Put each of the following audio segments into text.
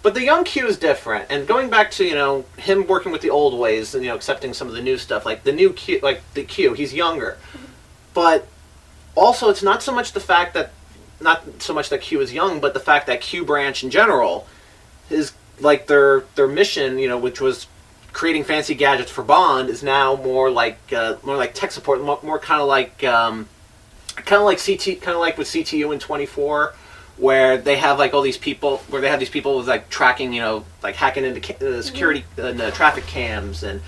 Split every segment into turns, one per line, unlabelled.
But the young Q is different, and going back to him working with the old ways and accepting some of the new stuff, like the new Q, like the Q, he's younger, but also it's not so much that Q is young, but the fact that Q branch in general is like their mission, which was creating fancy gadgets for Bond, is now more like tech support, more kind of like with CTU in 24. Where they have like all these people, with like tracking, like hacking into security and traffic cams, and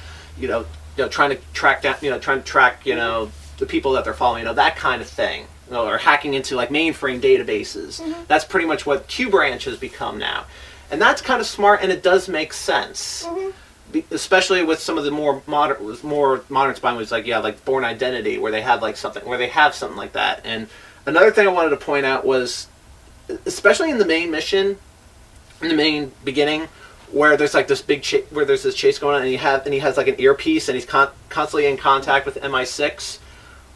trying to track down, the people that they're following, that kind of thing, or hacking into like mainframe databases. That's pretty much what Q branch has become now, and that's kind of smart, and it does make sense, especially with some of the more modern spy movies, like Bourne Identity, where they have something like that. And another thing I wanted to point out was, especially in the main mission, in the main beginning, where there's like this where there's this chase going on, and he has like an earpiece, and he's constantly in contact with MI6.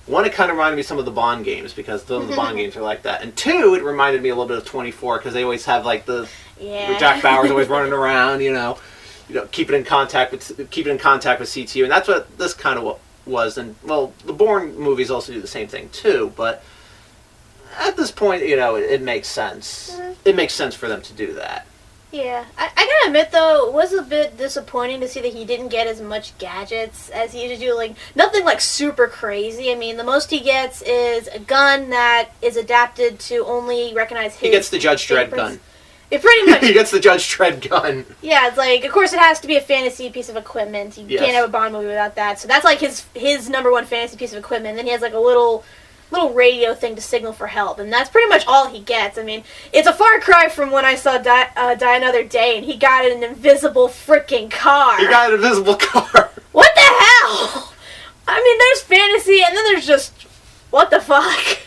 One, it kind of reminded me of some of the Bond games, because some of the Bond games are like that. And two, it reminded me a little bit of 24, because they always have like the Jack Bauer's always running around, keeping in contact with CTU, and that's what this kind of was. And well, the Bourne movies also do the same thing too, but at this point, it makes sense. It makes sense for them to do that.
Yeah. I gotta admit, though, it was a bit disappointing to see that he didn't get as much gadgets as he used to do. Like, nothing, like, super crazy. I mean, the most he gets is a gun that is adapted to only recognize his...
He gets the Judge Dredd gun.
It pretty much...
He gets the Judge Dredd gun.
Yeah, it's like, of course it has to be a fantasy piece of equipment. You can't have a Bond movie without that. So that's, like, his number one fantasy piece of equipment. And then he has, like, a little radio thing to signal for help, and that's pretty much all he gets. I mean, it's a far cry from when I saw Die Another Day, and he got an invisible freaking car.
He got an invisible car.
What the hell? I mean, there's fantasy, and then there's just, what the fuck?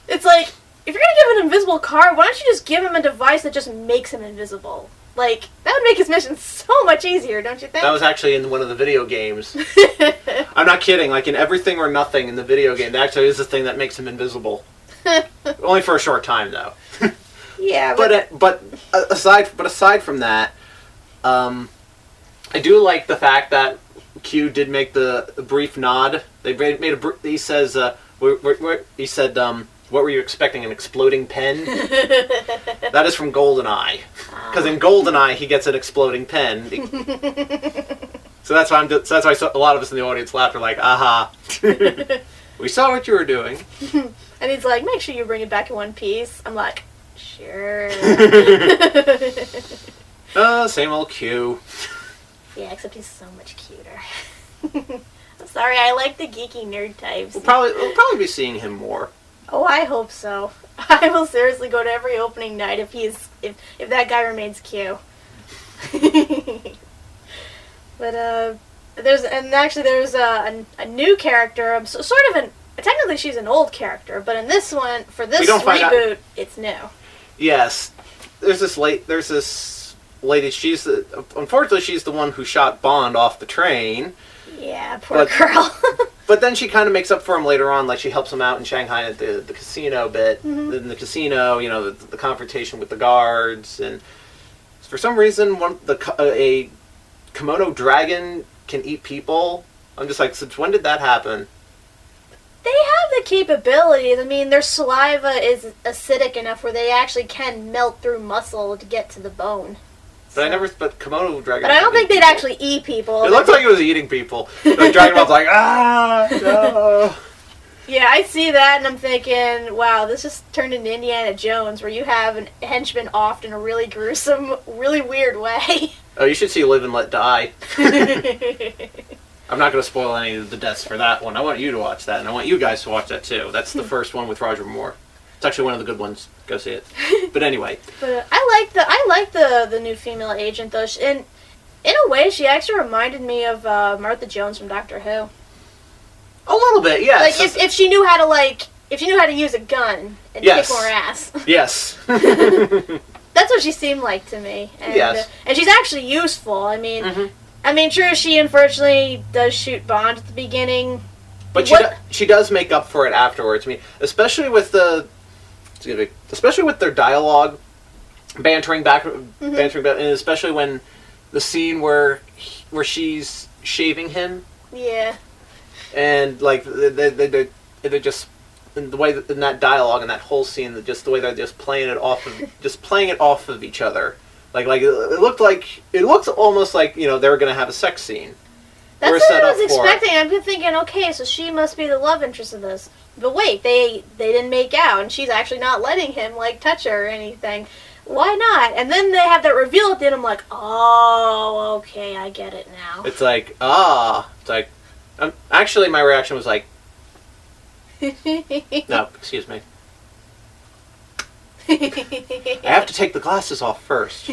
It's like, if you're gonna give an invisible car, why don't you just give him a device that just makes him invisible? Like, that would make his mission so much easier, don't you think?
That was actually in one of the video games. I'm not kidding. Like, in Everything or Nothing in the video game, that actually is the thing that makes him invisible. Only for a short time, though.
Yeah,
but aside from that, I do like the fact that Q did make the brief nod. He says, what were you expecting, an exploding pen? That is from GoldenEye. Because in GoldenEye, he gets an exploding pen. So that's why a lot of us in the audience laughed. We're like, aha. We saw what you were doing.
And he's like, make sure you bring it back in one piece. I'm like, sure.
Same old Q.
Yeah, except he's so much cuter. I'm sorry, I like the geeky nerd types.
We'll probably be seeing him more.
Oh, I hope so. I will seriously go to every opening night if that guy remains Q. But there's a new character. Technically she's an old character, but in this one, for this reboot, it's new. Yes,
there's this lady. Unfortunately, she's the one who shot Bond off the train.
Yeah, poor girl.
But then she kind of makes up for him later on, like she helps him out in Shanghai at the casino bit. Mm-hmm. In the casino, the confrontation with the guards, and for some reason, a Komodo dragon can eat people. I'm just like, since when did that happen?
They have the capabilities. I mean, their saliva is acidic enough where they actually can melt through muscle to get to the bone.
But Komodo dragon.
But I don't think they'd actually eat people.
It looked like it was eating people. Like Dragon Ball's like, no.
Yeah, I see that and I'm thinking, wow, this just turned into Indiana Jones, where you have an henchman offed in a really gruesome, really weird way.
Oh, you should see Live and Let Die. I'm not going to spoil any of the deaths for that one. I want you to watch that, and I want you guys to watch that too. That's the first one with Roger Moore. It's actually one of the good ones. Go see it. But anyway.
But I like the new female agent though. In a way, she actually reminded me of Martha Jones from Doctor Who.
A little bit, yes.
Like if she knew how to use a gun and kick more ass.
Yes.
That's what she seemed like to me. And,
yes.
And she's actually useful. I mean, true, she unfortunately does shoot Bond at the beginning.
But she does make up for it afterwards. I mean, especially with their dialogue. bantering back, and especially when the scene where she's shaving him.
Yeah.
And like they're just in the way that, in that dialogue and that whole scene, just the way they're just playing it off of each other. Like it looked almost like, you know, they were gonna have a sex scene.
That's what I was expecting. I'm thinking, okay, so she must be the love interest of this. But wait, they didn't make out, and she's actually not letting him like touch her or anything. Why not? And then they have that reveal at the end. I'm like, oh, okay, I get it now.
It's like, it's like, actually, my reaction was like, no, excuse me. I have to take the glasses off first.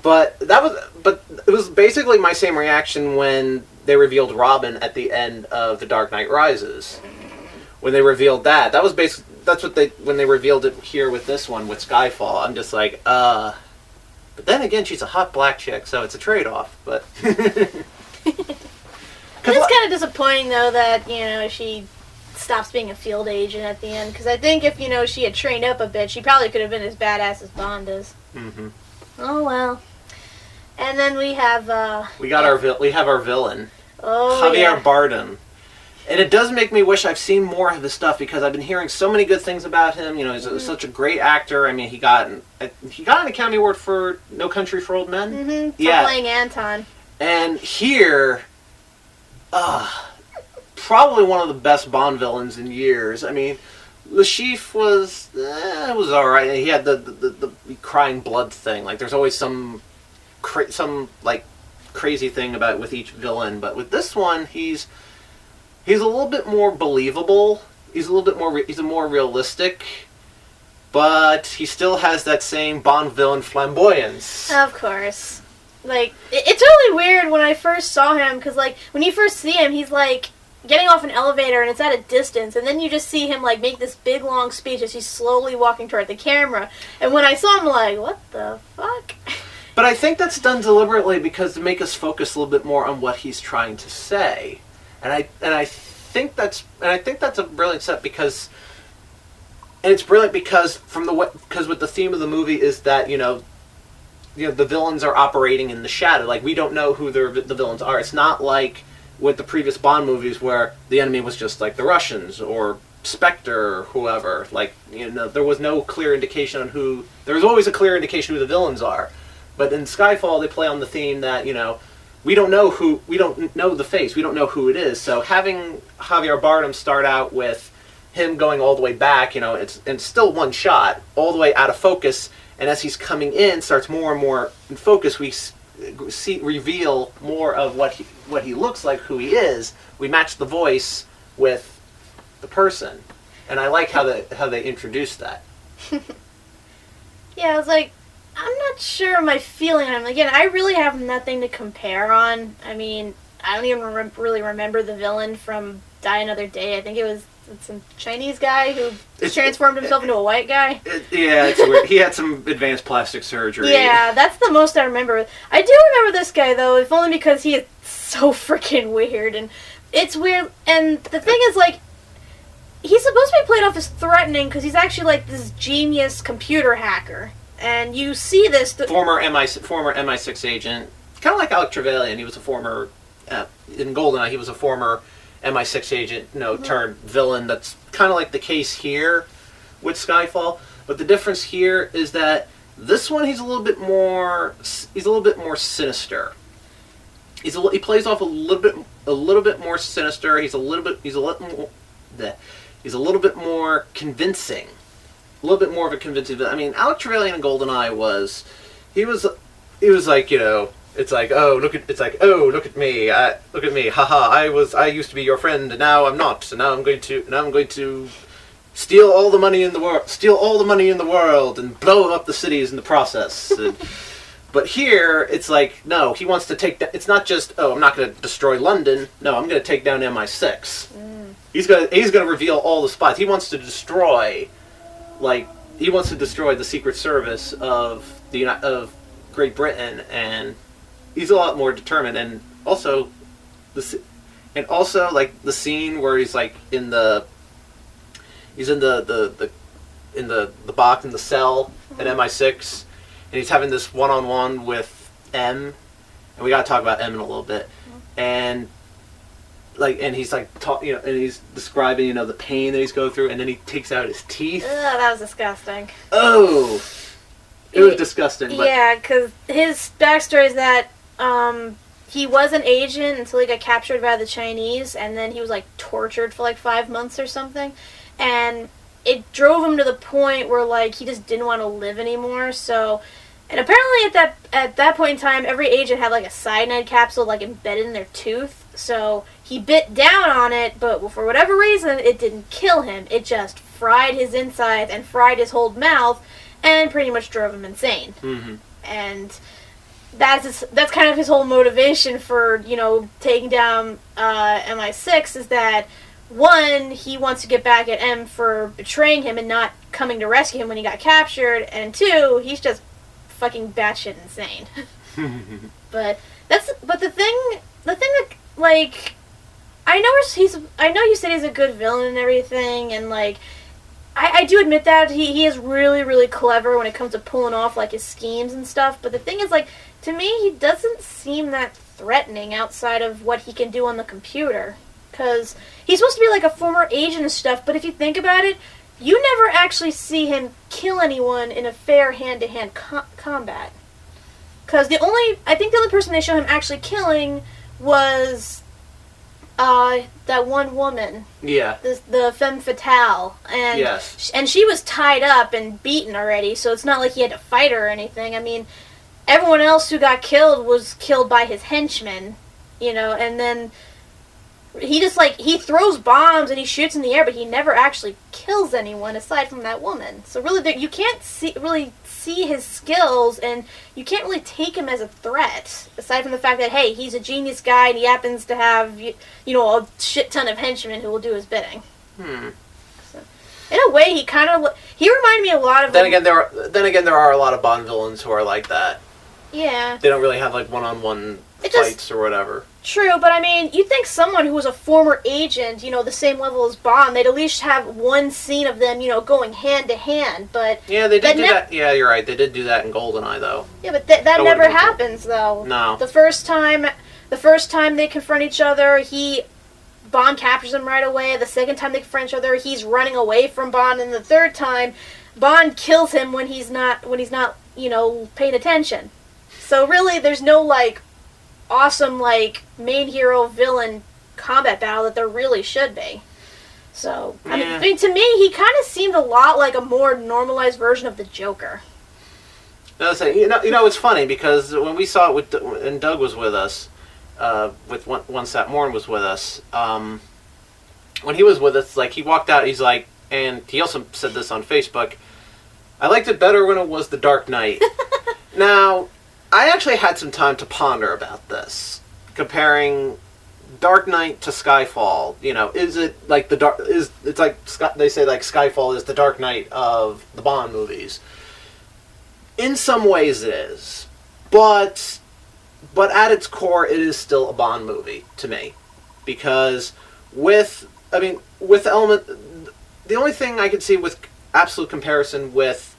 But it was basically my same reaction when they revealed Robin at the end of The Dark Knight Rises. When they revealed that was basically, when they revealed it here with this one, with Skyfall, I'm just like, but then again, she's a hot black chick, so it's a trade-off, but...
It's kind of disappointing, though, that, you know, she stops being a field agent at the end, because I think if, you know, she had trained up a bit, she probably could have been as badass as Bond is. Mm-hmm. Oh, well. And then we have,
we have our villain.
Oh,
Javier Bardem. And it does make me wish I've seen more of his stuff, because I've been hearing so many good things about him. You know, he's such a great actor. I mean, he got an Academy Award for No Country for Old Men.
Mm-hmm. For playing Anton.
And here, probably one of the best Bond villains in years. I mean, Le Chiffre was all right. He had the crying blood thing. Like, there's always some crazy thing about with each villain, but with this one, he's a little bit more believable. He's more realistic, but he still has that same Bond villain flamboyance.
Of course. Like, it's really weird when I first saw him, because, like, when you first see him, he's, like, getting off an elevator, and it's at a distance, and then you just see him, like, make this big, long speech as he's slowly walking toward the camera. And when I saw him, like, what the fuck?
But I think that's done deliberately, because to make us focus a little bit more on what he's trying to say. And I think that's a brilliant step, because it's brilliant because with the theme of the movie is that, you know, the villains are operating in the shadow. Like, we don't know who the villains are. It's not like with the previous Bond movies where the enemy was just like the Russians or Spectre or whoever. Like, you know, there was no clear indication on who. There was always a clear indication who the villains are. But in Skyfall, they play on the theme that, you know, we don't know the face, we don't know who it is. So having Javier Bardem start out with him going all the way back, you know, it's still one shot, all the way out of focus, and as he's coming in, starts more and more in focus, we reveal more of what he looks like, who he is. We match the voice with the person, and I like how they introduced that.
Yeah, I was like, I'm not sure my feeling on him. Again, I really have nothing to compare on. I mean, I don't even really remember the villain from Die Another Day. I think it was some Chinese guy who transformed himself into a white guy.
Yeah, it's weird. He had some advanced plastic surgery.
Yeah, that's the most I remember. I do remember this guy, though, if only because he is so freaking weird. And it's weird. And the thing is, like, he's supposed to be played off as threatening because he's actually, like, this genius computer hacker. And you see this...
Former MI6 agent. Kind of like Alec Trevelyan. He was a former... in GoldenEye, he was a former MI6 agent, you know, turned villain. That's kind of like the case here with Skyfall. But the difference here is that this one, he's a little bit more sinister. He plays off a little bit more sinister. He's a little bit more convincing. A little bit more of a convincing. I mean, Alec Trevelyan in GoldenEye was like, you know, it's like, look at me, haha, I used to be your friend, and now I'm not, and now I'm going to steal all the money in the world, and blow up the cities in the process. But here, it's like, no, he wants to take down. It's not just, I'm not going to destroy London. No, I'm going to take down MI6. He's going to reveal all the spies. He wants to destroy, the Secret Service of Great Britain, and he's a lot more determined. And also like the scene where he's like in the box in the cell at MI6, and he's having this one-on-one with M, and we gotta talk about M in a little bit, and he's like and he's describing the pain that he's going through, and then he takes out his teeth.
Ugh, that was disgusting.
Oh, it was disgusting. But
yeah, because his backstory is that he was an agent until he got captured by the Chinese, and then he was like tortured for like 5 months or something, and it drove him to the point where like he just didn't want to live anymore. So, and apparently at that point in time, every agent had like a cyanide capsule like embedded in their tooth. So he bit down on it, but for whatever reason, it didn't kill him. It just fried his insides and fried his whole mouth, and pretty much drove him insane. Mm-hmm. And that's kind of his whole motivation for taking down MI6 is that, one, he wants to get back at M for betraying him and not coming to rescue him when he got captured, and two, he's just fucking batshit insane. But the thing that like I know you said he's a good villain and everything, and like I do admit that he is really, really clever when it comes to pulling off like his schemes and stuff, but the thing is, like, to me he doesn't seem that threatening outside of what he can do on the computer, because he's supposed to be like a former agent and stuff, but if you think about it, you never actually see him kill anyone in a fair hand-to-hand combat, because the only person they show him actually killing was that one woman.
Yeah.
The femme fatale. And
yes.
And she was tied up and beaten already, so it's not like he had to fight her or anything. I mean, everyone else who got killed was killed by his henchmen, and then he just, like, he throws bombs and he shoots in the air, but he never actually kills anyone aside from that woman. So really, you can't really see his skills, and you can't really take him as a threat, aside from the fact that, hey, he's a genius guy and he happens to have, a shit ton of henchmen who will do his bidding. So, in a way, he reminded me a lot of...
Then again, there are a lot of Bond villains who are like that.
Yeah.
They don't really have, like, one-on-one fights or whatever.
True, but I mean, you'd think someone who was a former agent, the same level as Bond, they'd at least have one scene of them, going hand to hand, but...
Yeah, they did do that. Yeah, you're right. They did do that in GoldenEye, though.
Yeah, but that never happens, though.
No.
The first time they confront each other, Bond captures him right away. The second time they confront each other, he's running away from Bond, and the third time, Bond kills him when he's not, paying attention. So really, there's no, like, awesome, like, main hero villain combat battle that there really should be. So, yeah. I mean, to me, he kind of seemed a lot like a more normalized version of the Joker.
It's funny because when we saw it and Doug was with us, once that Morn was with us, when he was with us, like, he walked out, he's like, and he also said this on Facebook, I liked it better when it was The Dark Knight. Now, I actually had some time to ponder about this, comparing Dark Knight to Skyfall. Is it like it's like they say, like, Skyfall is the Dark Knight of the Bond movies. In some ways, it is, but at its core, it is still a Bond movie to me, because with element, the only thing I could see with absolute comparison with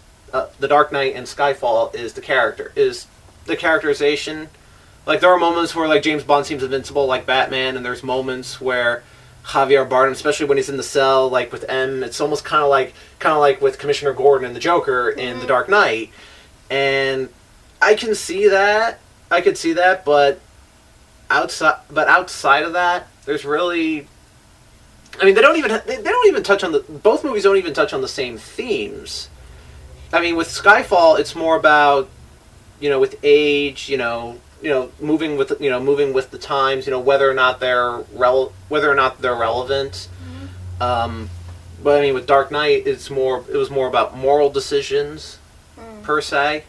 the Dark Knight and Skyfall is the characterization. Like, there are moments where, like, James Bond seems invincible, like Batman, and there's moments where Javier Bardem, especially when he's in the cell, like with M, it's almost kind of like with Commissioner Gordon and the Joker in The Dark Knight. And I can see that. But outside of that, there's really, I mean, they don't even touch on both movies don't even touch on the same themes. I mean, with Skyfall, it's more about, with age, moving with the times, whether or not they're relevant. Mm-hmm. But I mean, with Dark Knight, it was more about moral decisions, per se.